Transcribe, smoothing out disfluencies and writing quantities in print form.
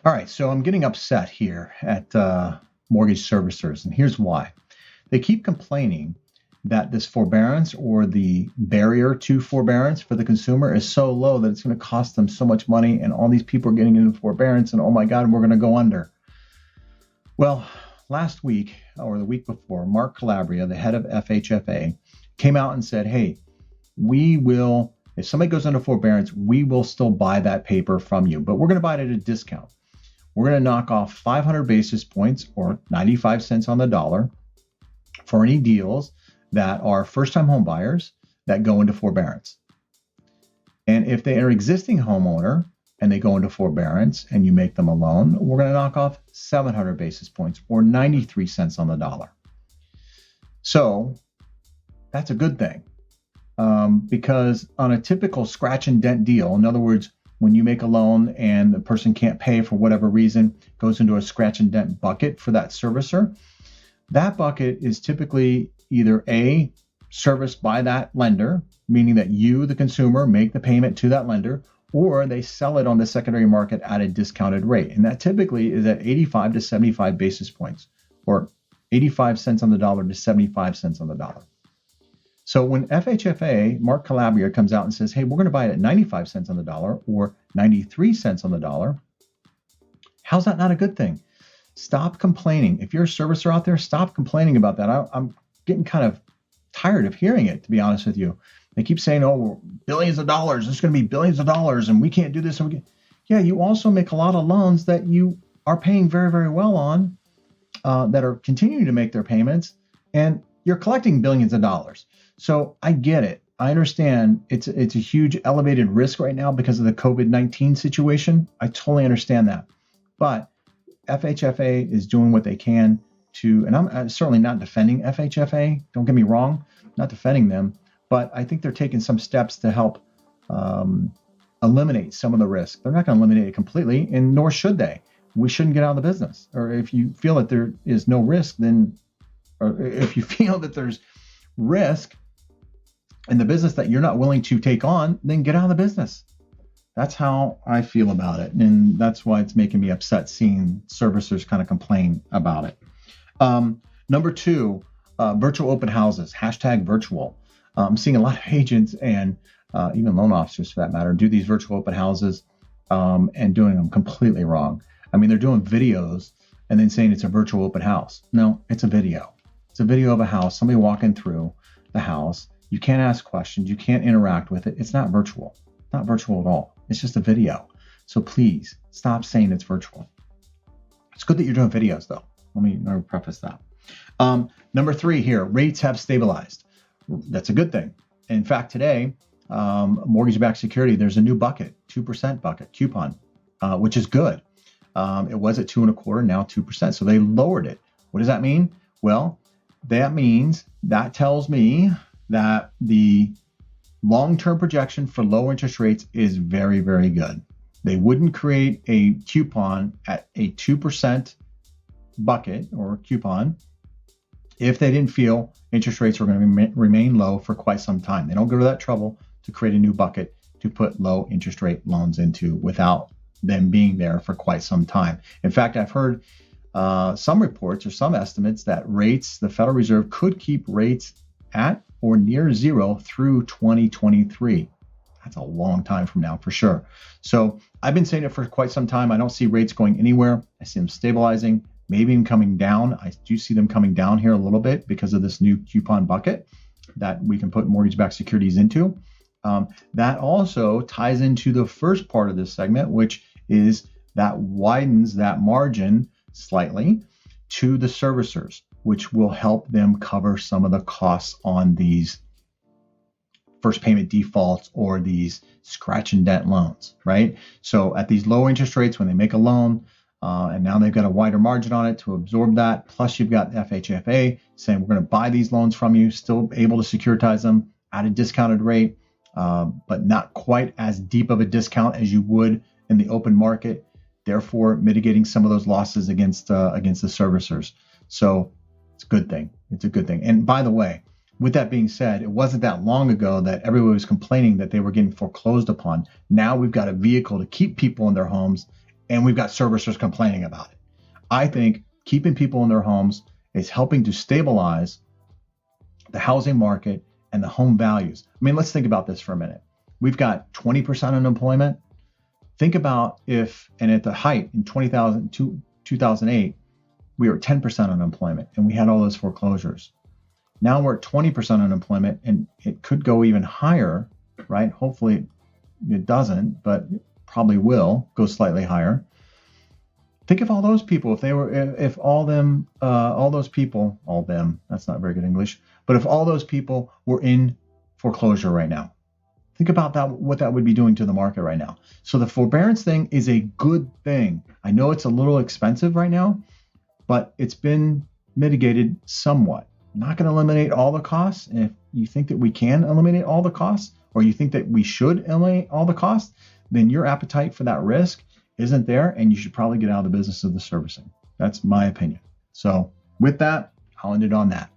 All right, so I'm getting upset here at mortgage servicers, and here's why. They keep complaining that this forbearance or the barrier to forbearance for the consumer is so low that it's going to cost them so much money, and all these people are getting into forbearance, and oh my God, we're going to go under. Well, last week or the week before, Mark Calabria, the head of FHFA, came out and said, hey, we will, if somebody goes into forbearance, we will still buy that paper from you, but we're going to buy it at a discount. We're going to knock off 500 basis points or 95 cents on the dollar for any deals that are first-time home buyers that go into forbearance. And if they are existing homeowner and they go into forbearance and you make them a loan, we're going to knock off 700 basis points or 93 cents on the dollar. So that's a good thing because on a typical scratch and dent deal, in other words, when you make a loan and the person can't pay for whatever reason, goes into a scratch and dent bucket for that servicer. That bucket is typically either A, serviced by that lender, meaning that you, the consumer, make the payment to that lender, or they sell it on the secondary market at a discounted rate. And that typically is at 85 to 75 basis points, or 85 cents on the dollar to 75 cents on the dollar. So when FHFA, Mark Calabria, comes out and says, hey, we're going to buy it at 95 cents on the dollar or 93 cents on the dollar, how's that not a good thing? Stop complaining. If you're a servicer out there, stop complaining about that. I'm getting kind of tired of hearing it, to be honest with you. They keep saying, oh, billions of dollars, it's going to be billions of dollars, and we can't do this. Yeah, you also make a lot of loans that you are paying very, very well on, that are continuing to make their payments, and you're collecting billions of dollars. So I get it. I understand it's a huge elevated risk right now because of the COVID-19 situation. I totally understand that. But FHFA is doing what they can to, and I'm certainly not defending FHFA. Don't get me wrong, not defending them, but I think they're taking some steps to help eliminate some of the risk. They're not going to eliminate it completely, and nor should they. We shouldn't get out of the business. Or if you feel that there is no risk, then, or if you feel that there's risk in the business that you're not willing to take on, then get out of the business. That's how I feel about it. And that's why it's making me upset seeing servicers kind of complain about it. Number two, virtual open houses, #virtual. I'm seeing a lot of agents and even loan officers, for that matter, do these virtual open houses and doing them completely wrong. I mean, they're doing videos and then saying it's a virtual open house. No, it's a video. It's a video of a house, somebody walking through the house. You can't ask questions. You can't interact with it. It's not virtual. Not virtual at all. It's just a video. So please stop saying it's virtual. It's good that you're doing videos, though. Let me preface that. Number three here, rates have stabilized. That's a good thing. In fact, today, mortgage-backed security, there's a new bucket, 2% bucket coupon, which is good. It was at 2.25%, now 2%. So they lowered it. What does that mean? Well, that tells me that the long-term projection for low interest rates is very, very good. They wouldn't create a coupon at a 2% bucket or coupon if they didn't feel interest rates were going to remain low for quite some time. They don't go to that trouble to create a new bucket to put low interest rate loans into without them being there for quite some time. In fact, I've heard some reports or some estimates that rates, the Federal Reserve could keep rates at or near zero through 2023. That's a long time from now for sure. So I've been saying it for quite some time. I don't see rates going anywhere. I see them stabilizing, maybe even coming down. I do see them coming down here a little bit because of this new coupon bucket that we can put mortgage-backed securities into. That also ties into the first part of this segment, which is that widens that margin slightly to the servicers, which will help them cover some of the costs on these first payment defaults or these scratch and dent loans, right? So at these low interest rates, when they make a loan, and now they've got a wider margin on it to absorb that, plus you've got FHFA saying we're going to buy these loans from you, still able to securitize them at a discounted rate, but not quite as deep of a discount as you would in the open market, therefore mitigating some of those losses against the servicers. So it's a good thing. It's a good thing. And by the way, with that being said, it wasn't that long ago that everyone was complaining that they were getting foreclosed upon. Now we've got a vehicle to keep people in their homes and we've got servicers complaining about it. I think keeping people in their homes is helping to stabilize the housing market and the home values. I mean, let's think about this for a minute. We've got 20% unemployment. Think about if, and at the height in 2008, we were at 10% unemployment and we had all those foreclosures. Now we're at 20% unemployment and it could go even higher, right? Hopefully it doesn't, but probably will go slightly higher. Think of all those people, if all those people, that's not very good English, but if all those people were in foreclosure right now, think about that, what that would be doing to the market right now. So the forbearance thing is a good thing. I know it's a little expensive right now, but it's been mitigated somewhat. Not going to eliminate all the costs. And if you think that we can eliminate all the costs, or you think that we should eliminate all the costs, then your appetite for that risk isn't there, and you should probably get out of the business of the servicing. That's my opinion. So with that, I'll end it on that.